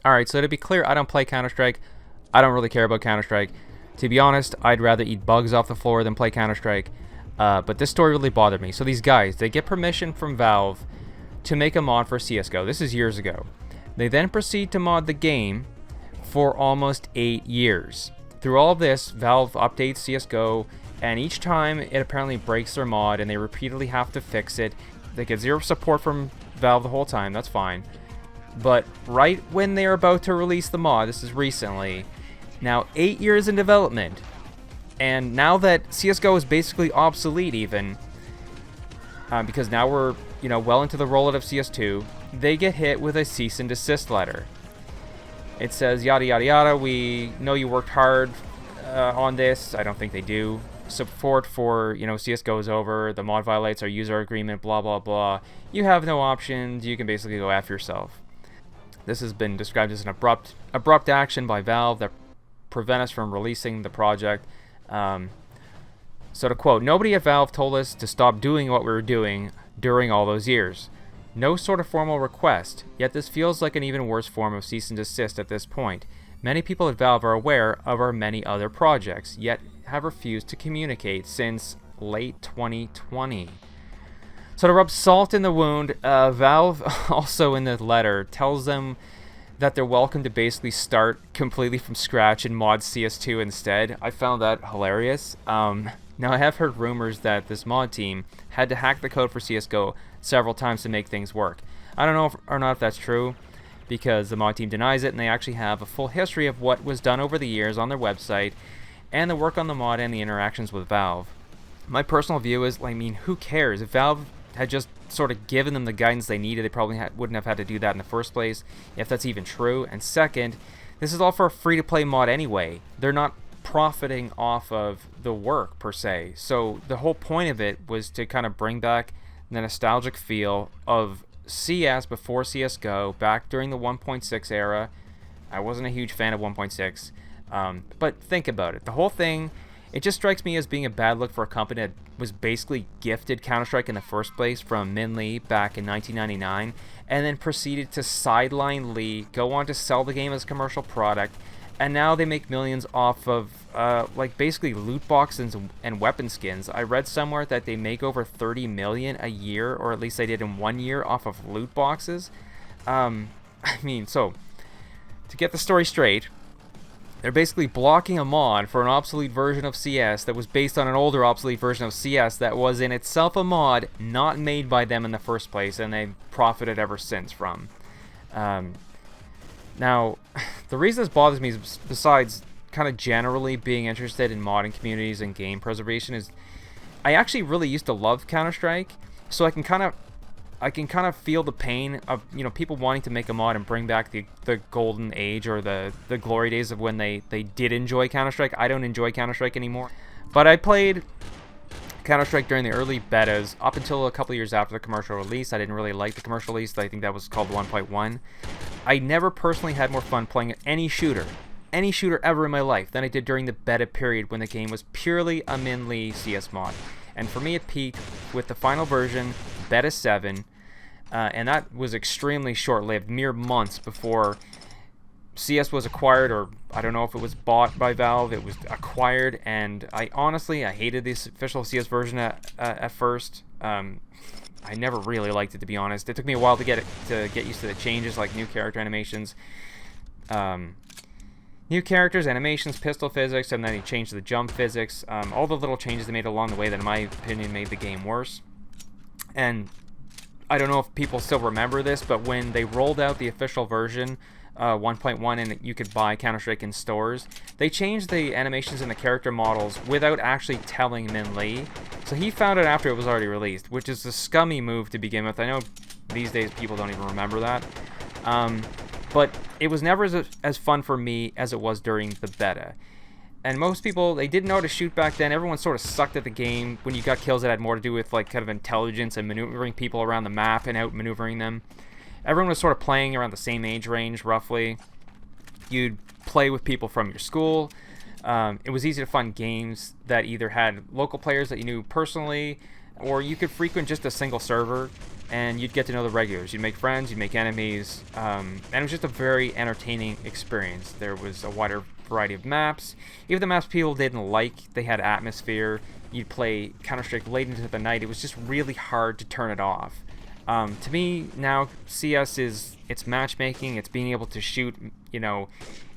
Alright, so to be clear, I don't play Counter-Strike. I don't really care about Counter-Strike. To be honest, I'd rather eat bugs off the floor than play Counter-Strike. But this story really bothered me. So these guys, they get permission from Valve to make a mod for CSGO. This is years ago. They then proceed to mod the game for almost 8 years. Through all of this, Valve updates CSGO, and each time it apparently breaks their mod, and they repeatedly have to fix it. They get zero support from Valve the whole time, that's fine. But right when they're about to release the mod, this is recently, now 8 years in development, and now that CSGO is basically obsolete even, because now we're well into the rollout of CS2, they get hit with a cease and desist letter. It says yada yada yada, we know you worked hard on this. I don't think they do. Support for CSGO is over, the mod violates our user agreement, blah blah blah. You have no options, you can basically go after yourself. This has been described as an abrupt action by Valve that prevent us from releasing the project. So to quote, nobody at Valve told us to stop doing what we were doing during all those years. No sort of formal request, yet this feels like an even worse form of cease and desist at this point. Many people at Valve are aware of our many other projects, yet have refused to communicate since late 2020. So to rub salt in the wound, Valve also in the letter tells them that they're welcome to basically start completely from scratch and mod CS2 instead. I found that hilarious. Now I have heard rumors that this mod team had to hack the code for CSGO several times to make things work. I don't know or not if that's true, because the mod team denies it, and they actually have a full history of what was done over the years on their website, and the work on the mod and the interactions with Valve. My personal view is, who cares? If Valve had just sort of given them the guidance they needed, they probably wouldn't have had to do that in the first place, if that's even true. And second, this is all for a free-to-play mod anyway. They're not profiting off of the work, per se. So the whole point of it was to kind of bring back the nostalgic feel of CS before CSGO, back during the 1.6 era. I wasn't a huge fan of 1.6, but think about it. The whole thing, it just strikes me as being a bad look for a company that was basically gifted Counter-Strike in the first place from Min Lee back in 1999, and then proceeded to sideline Lee, go on to sell the game as a commercial product, and now they make millions off of basically loot boxes and weapon skins. I read somewhere that they make over 30 million a year, or at least they did in 1 year, off of loot boxes. So to get the story straight, they're basically blocking a mod for an obsolete version of CS that was based on an older obsolete version of CS that was in itself a mod not made by them in the first place, and they've profited ever since from. Now, the reason this bothers me is, besides kind of generally being interested in modding communities and game preservation, is I actually really used to love Counter-Strike, so I can kind of feel the pain of people wanting to make a mod and bring back the golden age, or the glory days of when they did enjoy Counter-Strike. I don't enjoy Counter-Strike anymore, but I played Counter-Strike during the early betas up until a couple years after the commercial release. I didn't really like the commercial release. I think that was called 1.1. I never personally had more fun playing any shooter ever in my life than I did during the beta period, when the game was purely a Min Lee CS mod. And for me, it peaked with the final version, Beta 7, and that was extremely short-lived, mere months before CS was acquired, or I don't know if it was bought by Valve. It was acquired, and I hated this official CS version at first. I never really liked it, to be honest. It took me a while to get used to the changes, like new character animations, animations, pistol physics, and then he changed the jump physics. All the little changes they made along the way that, in my opinion, made the game worse. And I don't know if people still remember this, but when they rolled out the official version, 1.1, and you could buy Counter-Strike in stores, they changed the animations and the character models without actually telling Min Lee. So he found it after it was already released, which is a scummy move to begin with. I know these days people don't even remember that. But it was never as fun for me as it was during the beta. And most people, they didn't know how to shoot back then. Everyone sort of sucked at the game. When you got kills, it had more to do with kind of intelligence and maneuvering people around the map and outmaneuvering them. Everyone was sort of playing around the same age range, roughly. You'd play with people from your school. It was easy to find games that either had local players that you knew personally, or you could frequent just a single server. and you'd get to know the regulars. You'd make friends, you'd make enemies, and it was just a very entertaining experience. There was a wider variety of maps. Even the maps people didn't like, they had atmosphere. You'd play Counter-Strike late into the night. It was just really hard to turn it off. To me, now, CS it's matchmaking, it's being able to shoot, you know,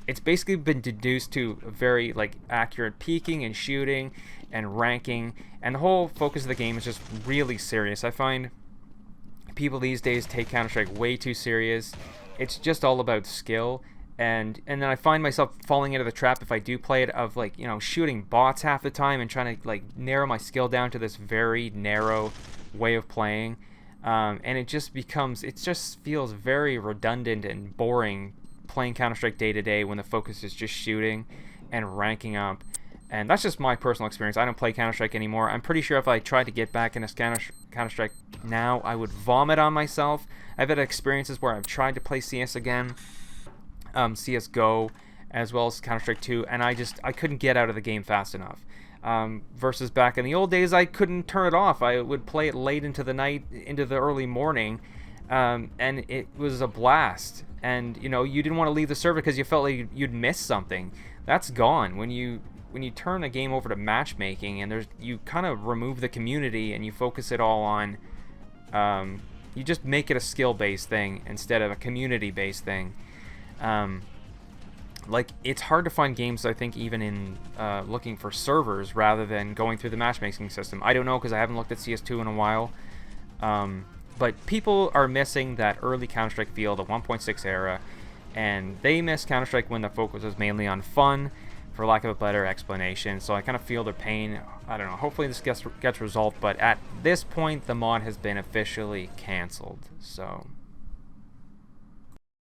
it's basically been deduced to very, like, accurate peeking and shooting and ranking, and the whole focus of the game is just really serious. I find people these days take Counter-Strike way too serious. It's just all about skill, and then I find myself falling into the trap if I do play it of, like, you know, shooting bots half the time and trying to, like, narrow my skill down to this very narrow way of playing. And it just feels very redundant and boring playing Counter-Strike day to day when the focus is just shooting and ranking up. And that's just my personal experience. I don't play Counter-Strike anymore. I'm pretty sure if I tried to get back into Counter-Strike now, I would vomit on myself. I've had experiences where I've tried to play CS again, CSGO, as well as Counter-Strike 2, and I couldn't get out of the game fast enough. Versus back in the old days, I couldn't turn it off. I would play it late into the night, into the early morning, and it was a blast. And, you know, you didn't want to leave the server because you felt like you'd miss something. That's gone. When you turn a game over to matchmaking, and you kind of remove the community and you focus it all on, you just make it a skill-based thing instead of a community-based thing. Like, it's hard to find games, I think, even in looking for servers rather than going through the matchmaking system. I don't know, because I haven't looked at CS2 in a while. But people are missing that early Counter-Strike feel, the 1.6 era, and they miss Counter-Strike when the focus was mainly on fun, for lack of a better explanation. So I kind of feel their pain. I don't know. Hopefully this gets resolved, but at this point, the mod has been officially canceled. So